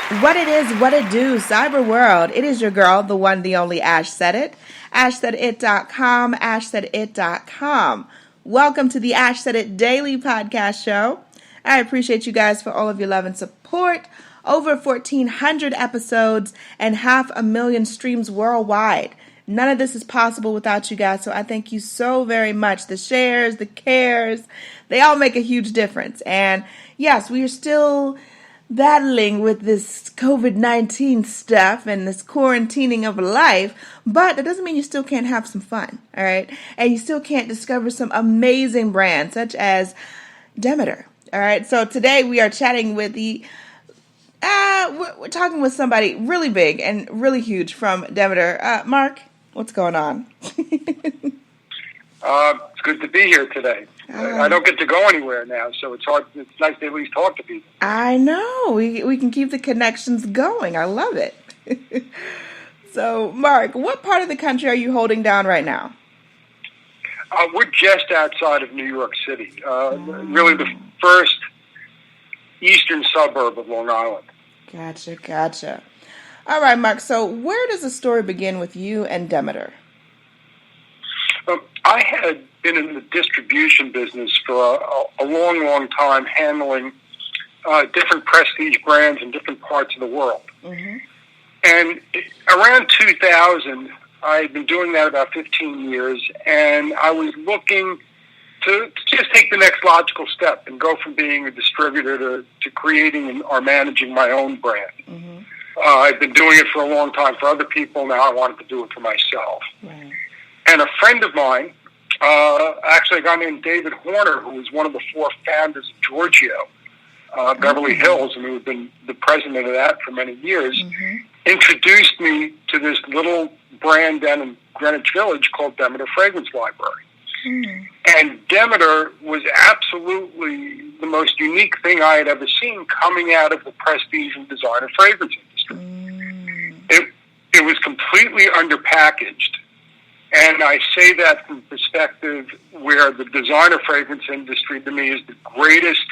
What it is, what it do, cyber world. It is your girl, the one, the only Ash said it. AshSaidIt.com, AshSaidIt.com. Welcome to the Ash Said It Daily Podcast Show. I appreciate you guys for all of your love and support. Over 1,400 episodes and 500,000 streams worldwide. None of this is possible without you guys, so I thank you so very much. The shares, the cares, they all make a huge difference. And yes, we are still battling with this COVID-19 stuff and this quarantining of life, but that doesn't mean you still can't have some fun, all right? And you still can't discover some amazing brands such as Demeter, all right? So today we are chatting with we're talking with somebody really big and really huge from Demeter. Mark, what's going on? It's good to be here today. I don't get to go anywhere now, so it's hard. It's nice to at least talk to people. I know. We can keep the connections going. I love it. So, Mark, what part of the country are you holding down right now? We're just outside of New York City, really the first eastern suburb of Long Island. Gotcha. All right, Mark, so where does the story begin with you and Demeter? I had been in the distribution business for a long time, handling different prestige brands in different parts of the world. Mm-hmm. And around 2000, I had been doing that about 15 years, and I was looking to just take the next logical step and go from being a distributor to creating or managing my own brand. Mm-hmm. I've been doing it for a long time for other people. Now I wanted to do it for myself. Right. And a friend of mine, actually a guy named David Horner, who was one of the four founders of Giorgio, Beverly Hills, and who had been the president of that for many years, introduced me to this little brand down in Greenwich Village called Demeter Fragrance Library. And Demeter was absolutely the most unique thing I had ever seen coming out of the prestige and designer fragrance industry. It was completely underpackaged. And I say that from perspective where the designer fragrance industry to me is the greatest,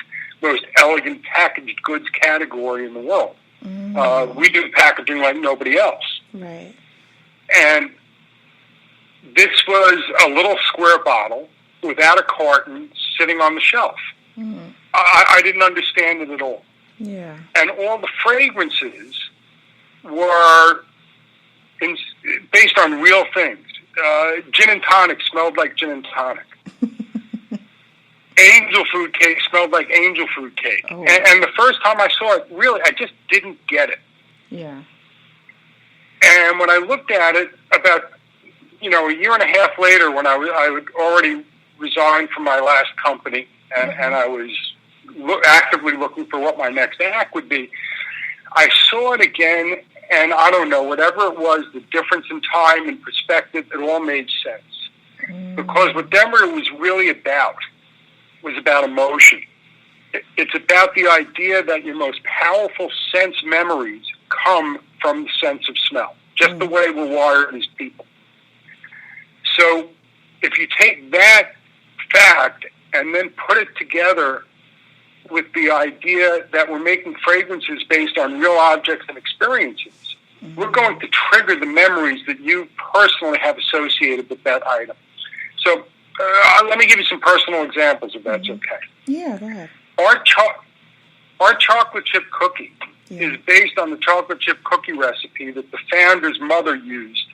most elegant packaged goods category in the world. We do packaging like nobody else. Right. And this was a little square bottle without a carton sitting on the shelf. I didn't understand it at all. Yeah. And all the fragrances were based on real things. Gin and tonic smelled like gin and tonic. Angel food cake smelled like angel food cake. Oh. And the first time I saw it, really, I just didn't get it. Yeah. And when I looked at it about, a year and a half later, when I had already resigned from my last company, and I was actively looking for what my next act would be, I saw it again. And I don't know, whatever it was, the difference in time and perspective, it all made sense. Because what Demeter was really about was about emotion. It's about the idea that your most powerful sense memories come from the sense of smell, just the way we're wired as people. So if you take that fact and then put it together with the idea that we're making fragrances based on real objects and experiences, we're going to trigger the memories that you personally have associated with that item. So let me give you some personal examples, if that's okay. Yeah, go ahead. Our chocolate chip cookie is based on the chocolate chip cookie recipe that the founder's mother used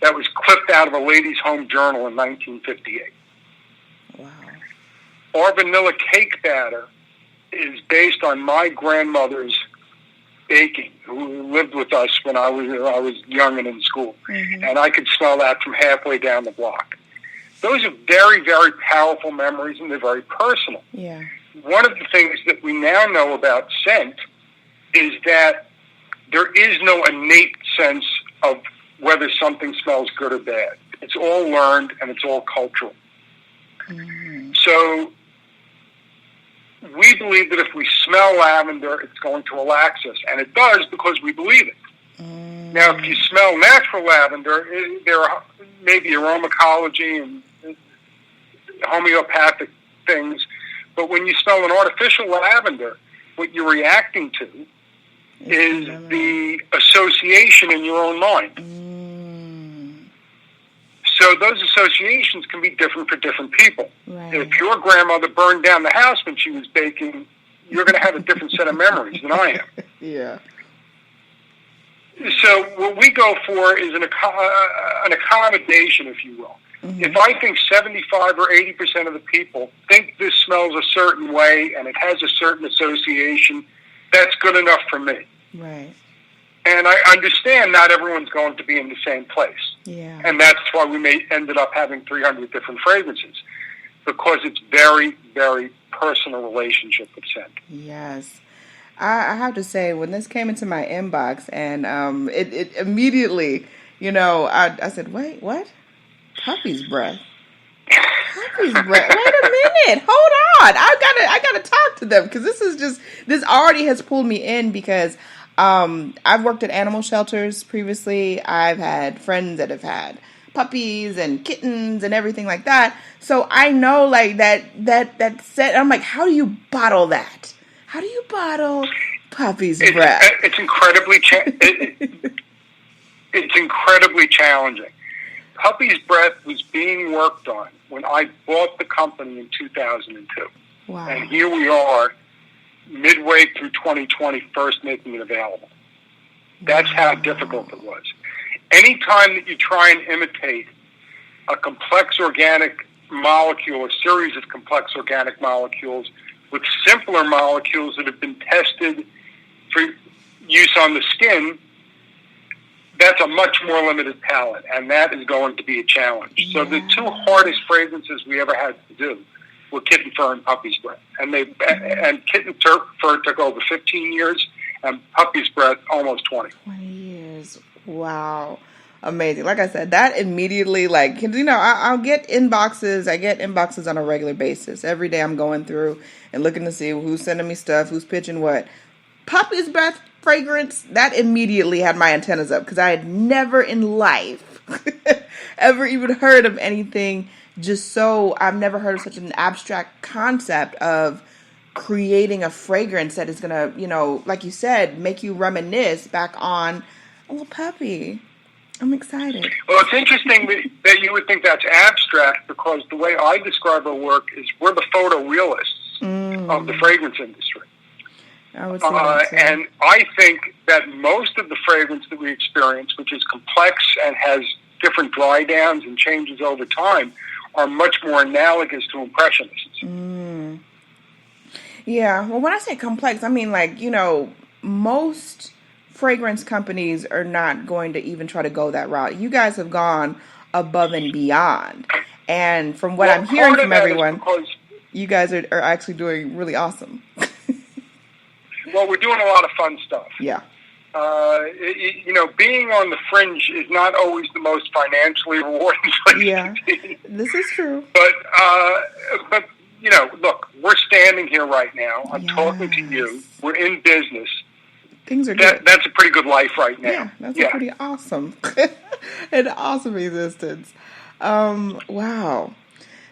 that was clipped out of a lady's home journal in 1958. Wow. Our vanilla cake batter is based on my grandmother's baking, who lived with us when I was young and in school. And I could smell that from halfway down the block. Those are very, very powerful memories, and they're very personal. Yeah. One of the things that we now know about scent is that there is no innate sense of whether something smells good or bad. It's all learned, and it's all cultural. So we believe that if we smell lavender, it's going to relax us, and it does because we believe it. Now, if you smell natural lavender, there are maybe aromacology and homeopathic things, but when you smell an artificial lavender, what you're reacting to is the association in your own mind. So those associations can be different for different people. Right. If your grandmother burned down the house when she was baking, you're going to have a different set of memories than I am. Yeah. So what we go for is an accommodation, if you will. Mm-hmm. If I think 75 or 80% of the people think this smells a certain way and it has a certain association, that's good enough for me. Right. And I understand not everyone's going to be in the same place. Yeah. And that's why we ended up having 300 different fragrances, because it's very, very personal relationship with scent. Yes. I have to say, when this came into my inbox and it immediately, I said, wait, what? Puppy's breath. Puppy's breath. Wait a minute. Hold on. I gotta talk to them, because this already has pulled me in, because I've worked at animal shelters previously. I've had friends that have had puppies and kittens and everything like that. So I know like that set. I'm like, how do you bottle that? How do you bottle puppy's breath? It's incredibly it's incredibly challenging. Puppy's breath was being worked on when I bought the company in 2002. Wow. And here we are, midway through 2020, first making it available. That's how difficult it was. Anytime that you try and imitate a complex organic molecule, a series of complex organic molecules, with simpler molecules that have been tested for use on the skin, that's a much more limited palette, and that is going to be a challenge. Yeah. So the two hardest fragrances we ever had to do were kitten fur and puppy's breath. And kitten fur took over 15 years, and puppy's breath almost 20. 20 years. Wow. Amazing. Like I said, that immediately, I'll get inboxes. I get inboxes on a regular basis. Every day I'm going through and looking to see who's sending me stuff, who's pitching what. Puppy's breath fragrance, that immediately had my antennas up, because I had never in life ever even heard of anything I've never heard of such an abstract concept of creating a fragrance that is going to, like you said, make you reminisce back on a little puppy. I'm excited. Well, it's interesting that you would think that's abstract, because the way I describe our work is we're the photorealists of the fragrance industry. I would say that too. And I think that most of the fragrance that we experience, which is complex and has different dry downs and changes over time, are much more analogous to impressionists. Yeah. Well, when I say complex, I mean most fragrance companies are not going to even try to go that route. You guys have gone above and beyond. And from what I'm hearing from everyone, you guys are actually doing really awesome. Well, we're doing a lot of fun stuff. Yeah. Being on the fringe is not always the most financially rewarding place to be. This is true. But look, we're standing here right now. I'm talking to you. We're in business. Things are good. That's a pretty good life right now. Yeah, that's a pretty awesome, an awesome existence. Wow.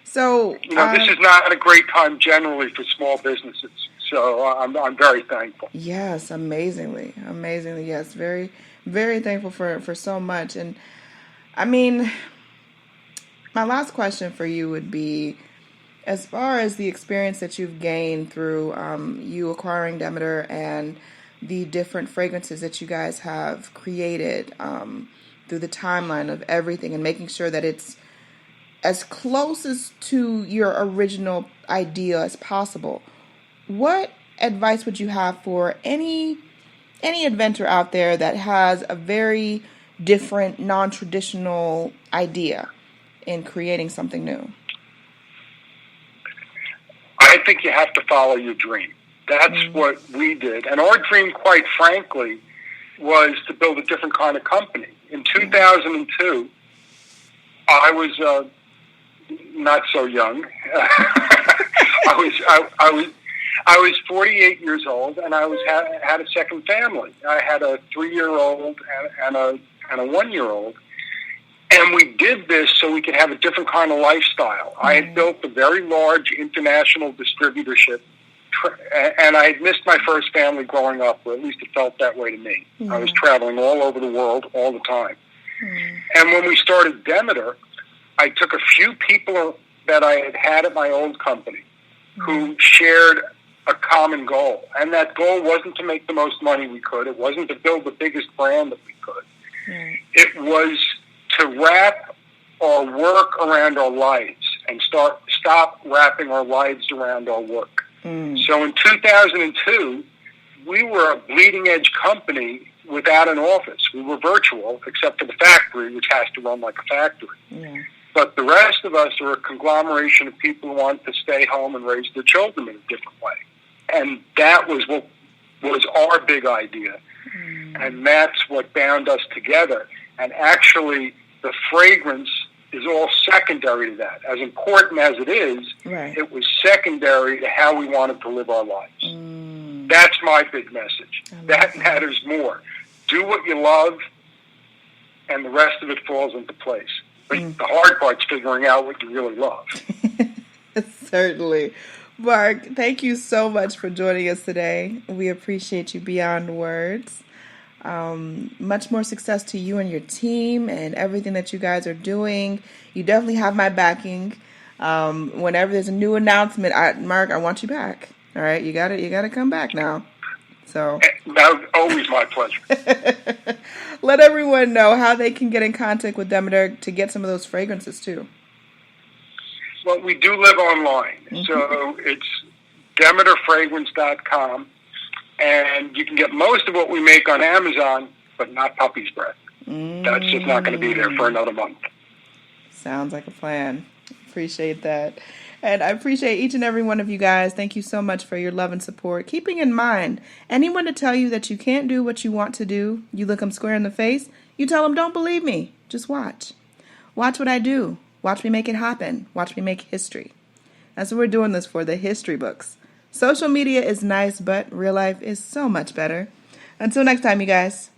So this is not a great time generally for small businesses. So I'm very thankful. Yes, amazingly, yes, very, very thankful for so much. And I mean, my last question for you would be, as far as the experience that you've gained through you acquiring Demeter and the different fragrances that you guys have created through the timeline of everything, and making sure that it's as close as to your original idea as possible. What advice would you have for any inventor out there that has a very different, non-traditional idea in creating something new? I think you have to follow your dream. That's what we did. And our dream, quite frankly, was to build a different kind of company. In 2002, I was not so young. I was 48 years old, and I had a second family. I had a 3-year-old and a 1-year-old. And we did this so we could have a different kind of lifestyle. I had built a very large international distributorship and I had missed my first family growing up, or at least it felt that way to me. I was traveling all over the world all the time. And when we started Demeter, I took a few people that I had had at my old company who shared a common goal. And that goal wasn't to make the most money we could. It wasn't to build the biggest brand that we could. It was to wrap our work around our lives and stop wrapping our lives around our work. So in 2002, we were a bleeding edge company without an office. We were virtual, except for the factory, which has to run like a factory. But the rest of us are a conglomeration of people who want to stay home and raise their children in a different way. And that was what was our big idea. And that's what bound us together. And actually, the fragrance is all secondary to that. As important as it is, it was secondary to how we wanted to live our lives. That's my big message. That matters more. Do what you love, and the rest of it falls into place. But the hard part's figuring out what you really love. Certainly. Mark, thank you so much for joining us today. We appreciate you beyond words. Much more success to you and your team and everything that you guys are doing. You definitely have my backing. Whenever there's a new announcement, Mark, I want you back. All right, you gotta come back now. So that was always my pleasure. Let everyone know how they can get in contact with Demeter to get some of those fragrances too. Well, we do live online, so it's DemeterFragrance.com. And you can get most of what we make on Amazon, but not puppy's breath. That's just not going to be there for another month. Sounds like a plan. Appreciate that. And I appreciate each and every one of you guys. Thank you so much for your love and support. Keeping in mind, anyone to tell you that you can't do what you want to do, you look them square in the face, you tell them, don't believe me. Just watch. Watch what I do. Watch me make it happen. Watch me make history. That's what we're doing this for, the history books. Social media is nice, but real life is so much better. Until next time, you guys.